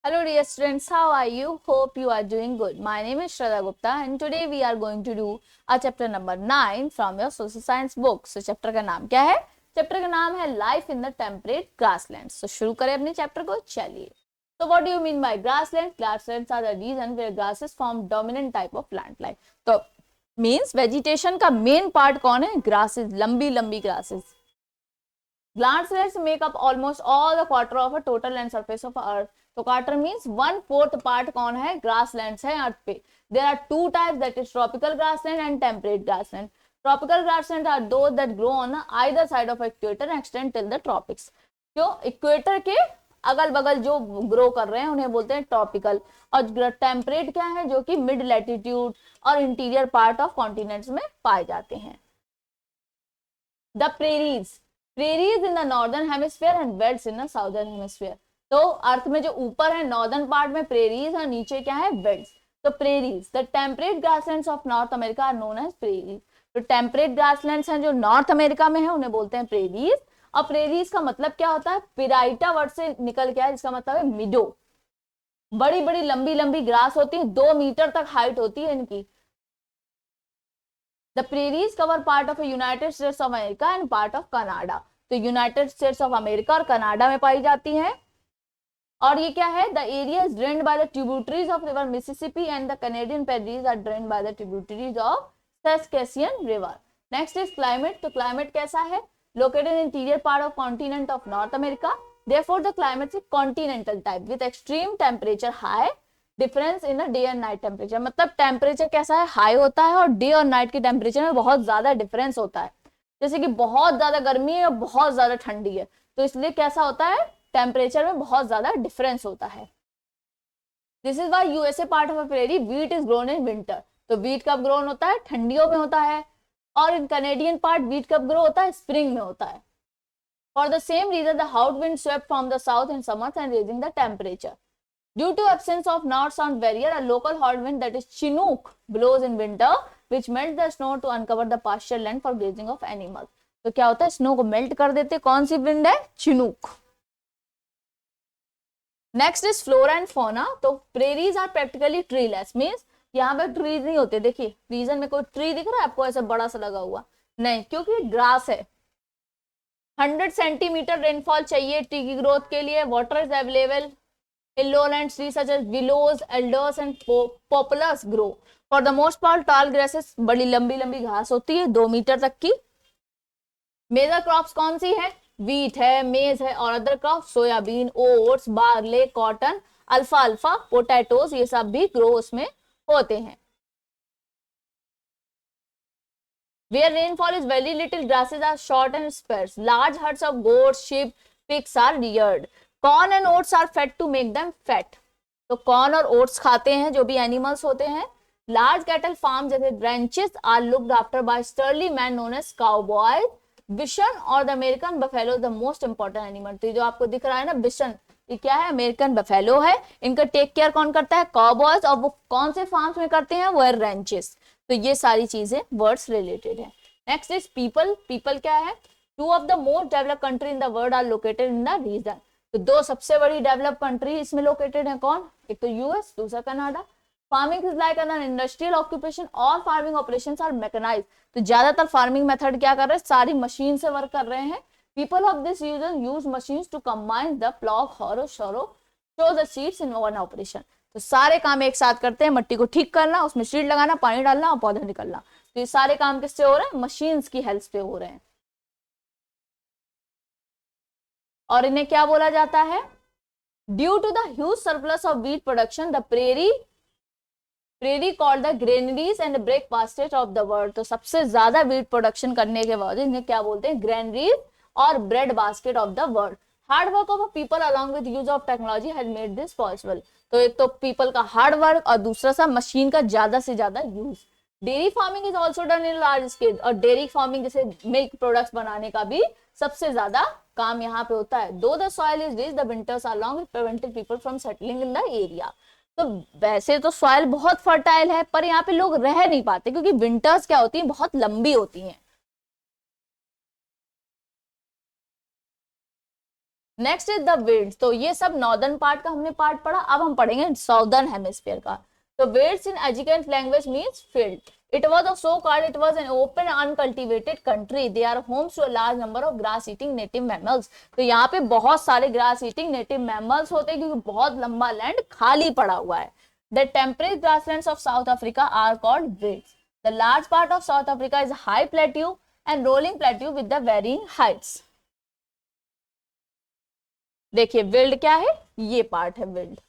Hello dear students, how are you? Hope you are doing good. My name is Shraddha Gupta and today we are going to do a chapter number 9 from your social science book. So chapter का नाम क्या है? Chapter का नाम है Life in the Temperate Grasslands. So शुरू करें अपने चैप्टर को, चलिए. So what do you mean by grasslands? Grasslands are the region where grasses form dominant type of plant life. तो means vegetation का main part कौन है? Grasses, लंबी लंबी grasses. Grasslands make up almost all the quarter of a total land surface of earth. तो quarter means 1/4 part कौन है? grasslands है अर्थ पे. There are two types, that is tropical grassland and temperate grassland. Tropical grassland are those that grow on either side of equator and extend till the tropics. जो equator के अगल बगल जो grow कर रहे हैं उन्हें बोलते हैं ट्रॉपिकल. और टेम्परेट क्या है? जो कि मिड लैटिट्यूड और इंटीरियर पार्ट ऑफ कॉन्टिनेंट्स में पाए जाते हैं. The prairies in the northern hemisphere and welds in the southern hemisphere. तो अर्थ में जो ऊपर है नॉर्दर्न पार्ट में प्रेरीज और नीचे क्या है? वेल्ड्स. तो prairies, the temperate grasslands of North America are known as prairies. तो टेम्परेट ग्रासलैंड्स हैं जो नॉर्थ अमेरिका में है उन्हें बोलते हैं प्रेरीज. और प्रेरीज का मतलब क्या होता है? पिराइटा वर्ड से निकल के आया जिसका मतलब है मिडो. बड़ी बड़ी लंबी लंबी ग्रास होती है, 2 मीटर तक हाइट होती है इनकी. The prairies cover part of the United States of America and part of Canada. तो यूनाइटेड स्टेट्स ऑफ अमेरिका और कनाडा में पाई जाती हैं. और ये क्या है? The area is drained by the tributaries of river Mississippi and the Canadian prairies are drained by the tributaries of Saskatchewan river. Next is climate. तो क्लाइमेट कैसा है? Located in interior part of continent of North America. Therefore the climate is continental type with extreme temperature high difference in day and night temperature. मतलब temperature कैसा है? High होता है और day और नाइट के टेम्परेचर में बहुत ज्यादा डिफरेंस होता है. जैसे कि बहुत ज्यादा गर्मी है और बहुत ज्यादा ठंडी है तो इसलिए कैसा होता है? टेम्परेचर में बहुत ज्यादा डिफरेंस होता है. This is why USA part of a prairie wheat is grown in winter. तो व्हीट कब ग्रोन होता है? ठंडियों में होता है. और इन कैनेडियन पार्ट व्हीट कब ग्रो होता है? स्प्रिंग में होता है. For the same reason the hot wind swept from the south in summers and raising the temperature. Due to absence of north-south barrier, a local hot wind that is Chinook blows in winter, which melts the snow to uncover the pasture land for grazing of animals. तो क्या होता है? Snow को melt कर देते. कौन सी wind है? Chinook. Next is flora and fauna. तो prairies are practically treeless, means यहाँ पे ट्रीज नहीं होते. देखिए रीजन में कोई ट्री दिख रहा है आपको ऐसा बड़ा सा लगा हुआ? नहीं, क्योंकि ग्रास है. 100 सेंटीमीटर रेनफॉल चाहिए ट्री की ग्रोथ के लिए. Water is available. In lowland trees such as willows, elders and poplars grow. For the most part, tall grasses, बड़ी लंबी लंबी घास होती है 2 मीटर तक की. मेजर क्रॉप्स कौन सी है? व्हीट है, मेज है और other crop soybean, oats, barley, cotton, alpha, potatoes, ये सब भी ग्रो उसमें होते हैं. Where rainfall is very little, grasses are short and sparse. Large herds of goats, sheep, pigs are reared. Corn and oats are fed to make them fat. तो corn और oats खाते हैं जो भी एनिमल्स होते हैं. लार्ज कैटल फार्म जैसे branches are looked after by sturdy men known as cowboy. Bison और the American buffalo the most important animal. तो जो आपको दिख रहा है ना बिशन, ये क्या है? अमेरिकन बफेलो है. इनका टेक केयर कौन करता है? काउबॉयज. और वो कौन से फार्म्स में करते हैं? वो है रैंचेस. तो ये सारी चीजें वर्ड्स रिलेटेड है. Next is people. पीपल क्या है? 2 of the most developed country in the world are located in the region. तो 2 सबसे बड़ी डेवलप कंट्री इसमें लोकेटेड है. कौन? एक तो यूएस, दूसरा Canada. Farming is like an industrial occupation. All farming operations are mechanised. तो ज्यादातर फार्मिंग मेथड क्या कर रहे हैं? सारी मशीन से वर्क कर रहे हैं. People of this region use machines to combine the plough, harrow, शोरो, sow the seeds in one operation. तो सारे काम एक साथ करते हैं. मिट्टी को ठीक करना, उसमें सीड लगाना, पानी डालना और पौधा निकलना. तो ये सारे काम किससे हो रहे हैं? मशीन्स की हेल्प से हो रहे हैं. और इन्हें क्या बोला जाता है? Due to the huge surplus of wheat production the prairie called the granaries and bread basket of the world. तो सबसे ज्यादा व्हीट प्रोडक्शन करने के बाद इन्हें क्या बोलते हैं? ग्रेनरीज और bread basket of the world. Hard work of people along with use of technology has made this possible. तो एक तो पीपल का हार्ड वर्क और दूसरा सा मशीन का ज्यादा से ज्यादा use. Dairy farming is also done in large scale. और डेयरी फार्मिंग जैसे मिल्क प्रोडक्ट्स बनाने का भी सबसे ज्यादा काम यहाँ पे होता है. Though the soil is rich the winters are long preventing people from settling in the area. तो वैसे तो सॉइल बहुत फर्टाइल है पर यहाँ पे लोग रह नहीं पाते क्योंकि विंटर्स क्या होती है? बहुत लंबी होती हैं. नेक्स्ट इज द विंड्स, तो ये सब नॉर्दर्न पार्ट का हमने पार्ट पढ़ा, अब हम पढ़ेंगे साउदर्न हेमिस्फीयर का। तो winds in educate language means field. It was so called, it was an open uncultivated country. They are homes to a large number of grass eating native mammals. तो यहाँ पे बहुत सारे grass eating native mammals होते हैं क्योंकि बहुत लंबा लैंड खाली पड़ा हुआ है। The temperate grasslands of South Africa are called wilds. The large part of South Africa is high plateau and rolling plateau with the varying heights. देखिए विल्ड क्या है, ये पार्ट है veld.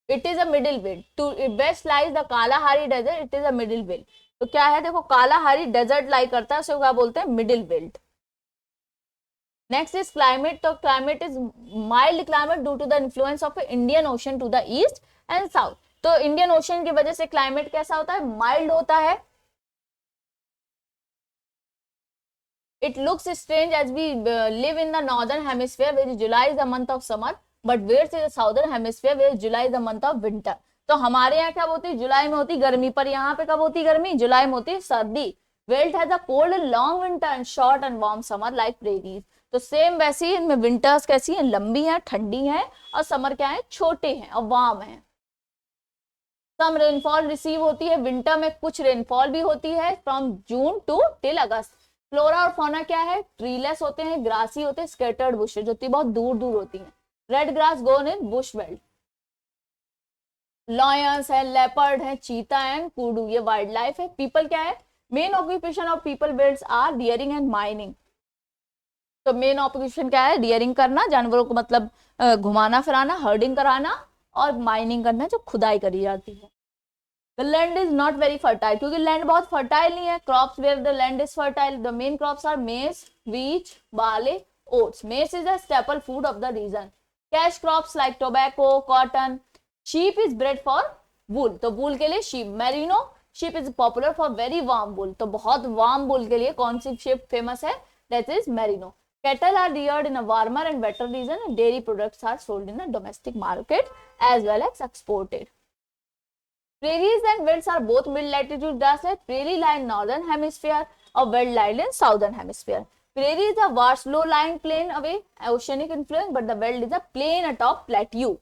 It is a middle veld, to west lies the Kalahari desert, it is a middle veld. तो क्या है, देखो Kalahari desert लाई करता है, उसे क्या बोलते हैं, middle veld. Next is climate, तो climate is mild climate due to the influence of Indian Ocean to the east and south. तो इंडियन ओशन की वजह से क्लाइमेट कैसा होता है, माइल्ड होता है। It looks strange as we live in the northern hemisphere where July is the month of summer, but where is the southern hemisphere where July is the month of winter. तो हमारे यहाँ क्या होती है, जुलाई में होती गर्मी, पर यहाँ पे कब होती गर्मी, जुलाई में होती सर्दी। Wales has a cold and long winter and short and warm summer like prairies. तो सेम वैसी ही इनमें विंटर्स कैसी हैं, लंबी हैं, ठंडी हैं, और समर क्या है, छोटे हैं और वार्म हैं। सम रेनफॉल रिसीव होती है विंटर में, कुछ रेनफॉल भी होती है from June to till August. Flora और फौना क्या है, ट्रीलेस होते हैं, ग्रासी होते हैं, स्कैटर्ड बुशेज होती है, बहुत दूर दूर होती हैं। रेड ग्रास गोन इन बुश बेल्ट। लॉयंस है, लेपर्ड है, चीता एंड कुडू, ये वाइल्ड लाइफ है। पीपल क्या है, main occupation of people belts are dairying and mining. तो मेन ऑक्यूपेशन क्या है, डियरिंग करना, जानवरों को मतलब घुमाना फिराना, हर्डिंग कराना, और माइनिंग करना जो खुदाई करी जाती है। The land is not very fertile, क्योंकि लैंड बहुत फर्टाइल नहीं है। Crops where the land is fertile, the main crops are maize, wheat, barley, oats. Maize is a staple food of the region. Cash crops like tobacco, cotton. Sheep is bred for wool, तो wool के लिए sheep. Merino sheep is popular for very warm wool, तो बहुत warm wool के लिए कौन सी sheep famous है, that is merino. Cattle are reared in a warmer and wetter region, and dairy products are sold in a domestic market as well as exported. Prairies and wilds are both mid-latitude grasslands. Prairie lie in northern hemisphere or wild lie in southern hemisphere. Prairie is a vast low-lying plain away oceanic influence, but the wild is a plain atop plateau.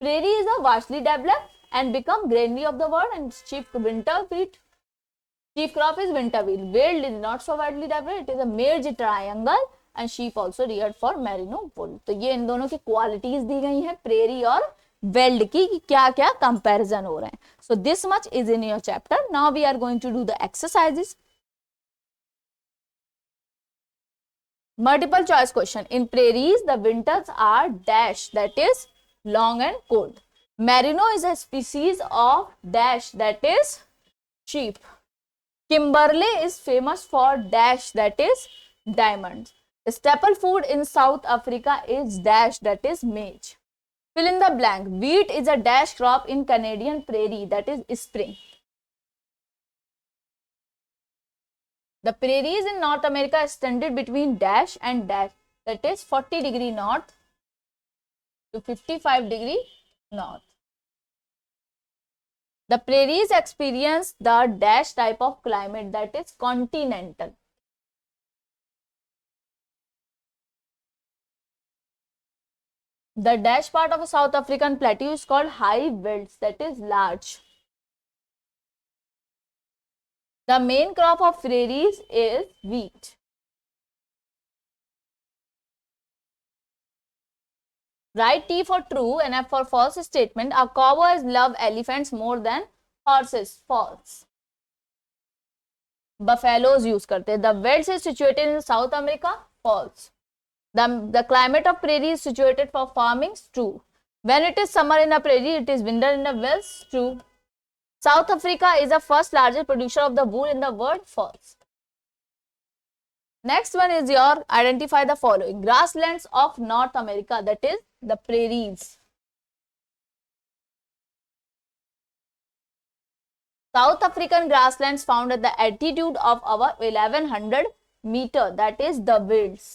Prairie is a vastly developed and become granary of the world and chief winter wheat. Chief crop is winter wheat. Wild is not so widely developed. It is a merged triangle and sheep also reared for merino wool. तो ये इन दोनों की qualities दी गई हैं prairie और weld की, क्या क्या कंपैरिजन हो रहे हैं। So this much is in your chapter. Now we are going to do the exercises. Multiple choice question. In prairies the winters are dash, that is long and cold. Merino is a species of dash, that is sheep. Kimberley is famous for dash, that is diamonds. Staple food in South Africa is dash, that is maize. Fill in the blank. Wheat is a dash crop in Canadian prairie, that is spring. The prairies in North America extended between dash and dash, that is 40 degree north to 55 degree north. The prairies experience the dash type of climate, that is continental. The dash part of a South African plateau is called high velds, that is large. The main crop of prairies is wheat. Write T for true and F for false statement. Our cowboys love elephants more than horses. False. Buffaloes use करते हैं. The velds is situated in South America. False. The climate of prairie is situated for farming. True. When it is summer in a prairie, it is winter in the wells. True. South Africa is the first largest producer of the wool in the world. False. Next one is your identify the following. Grasslands of North America, that is the prairies. South African grasslands found at the altitude of over 1100 meter, that is the wilds.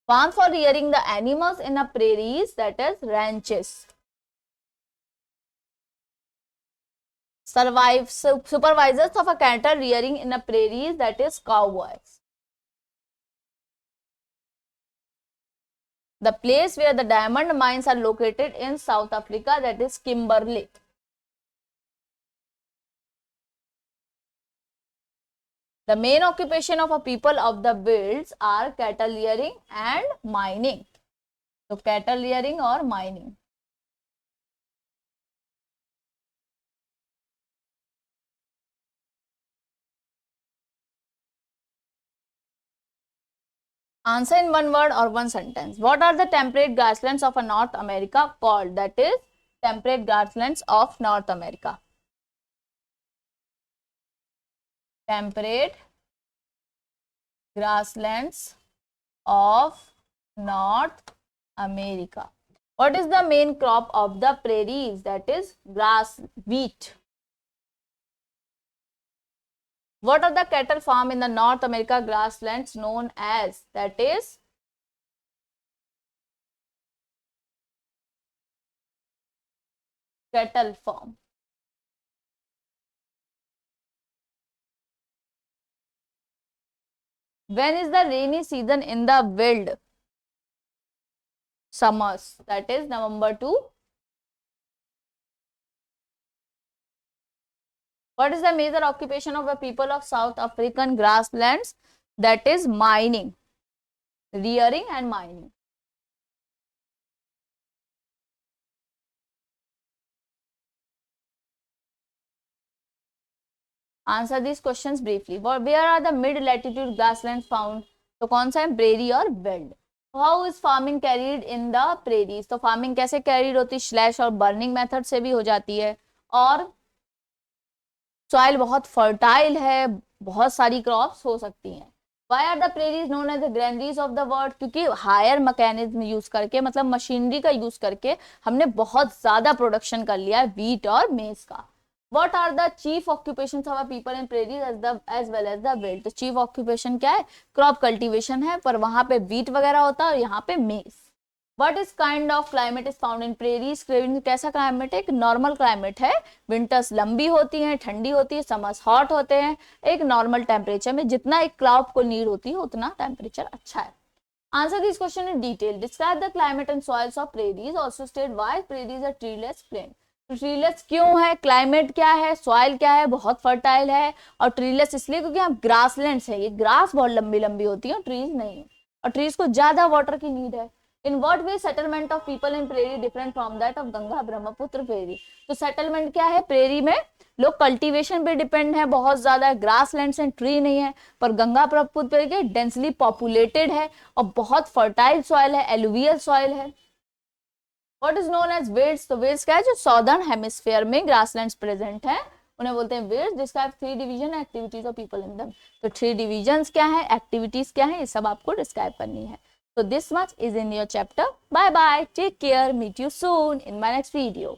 Farm for rearing the animals in the prairies, that is ranches. Supervisors of a cattle rearing in a prairies, that is cowboys. The place where the diamond mines are located in South Africa, that is Kimberley. The main occupation of a people of the wilds are cattle rearing and mining. So cattle rearing or mining. Answer in one word or one sentence. What are the temperate grasslands of North America called? That is temperate grasslands of North America. Temperate grasslands of North America. What is the main crop of the prairies? That is grass, wheat. What are the cattle farm in the North America grasslands known as? That is cattle farm. When is the rainy season in the wild? Summers, that is November to. What is the major occupation of the people of South African grasslands? That is mining, rearing and mining. Answer these questions briefly. Where are the mid latitude grasslands found? तो कौन सा है? prairie और wild. How is farming carried in the prairies? तो farming कैसे carried होती है? Slash और burning method से भी हो जाती है, और सॉइल बहुत फर्टाइल है, बहुत सारी क्रॉप्स हो सकती हैं. Why are the prairies known as the granaries of the world? क्योंकि हायर मैकेनिज्म यूज करके, मतलब मशीनरी का यूज करके हमने बहुत ज्यादा प्रोडक्शन कर लिया है व्हीट और मेज का. What are the chief occupations of a people in prairies as well as the wild? तो chief occupation क्या है? क्रॉप कल्टीवेशन है, पर वहां पे wheat वगैरह होता है और यहाँ पे मेज. What is kind of climate is found in prairies? कैसा क्लाइमेट है? एक नॉर्मल क्लाइमेट है. विंटर्स लंबी होती हैं, ठंडी होती है, समर्स हॉट होते हैं. एक नॉर्मल टेम्परेचर में जितना एक क्रॉप को नीड होती है उतना टेम्परेचर अच्छा है. Answer this question in detail. Describe the climate and soils of prairies. Also state why prairies are treeless plain. Treeless क्यों है? क्लाइमेट क्या है? सॉइल क्या है? बहुत फर्टाइल है. और ट्रीलेस इसलिए क्योंकि यहाँ ग्रासलैंड्स है. ये ग्रास बहुत लंबी लंबी होती है, ट्रीज नहीं है, और ट्रीज को ज्यादा वाटर की नीड है. In what way settlement of people in prairie different from that of Ganga Brahmaputra prairie? तो सेटलमेंट क्या है? प्रेरी में लोग कल्टीवेशन पे डिपेंड है बहुत ज्यादा. ग्रासलैंड्स एंड ट्री नहीं है. पर गंगा ब्रह्मपुत्र के डेंसली पॉपुलेटेड है और बहुत फर्टाइल सॉइल है, एलुवियल सॉइल है. What is known as wilds? तो wilds क्या है? जो सॉदर्न हेमिस्फीयर में ग्रासलैंड्स प्रेजेंट है उन्हें बोलते हैं wilds. Describe 3 division activities of people in them. तो 3 डिविजन्स क्या है, एक्टिविटीज क्या है, ये सब आपको डिस्क्राइब करनी है. So this much is in your chapter. Bye bye. Take care. Meet you soon in my next video.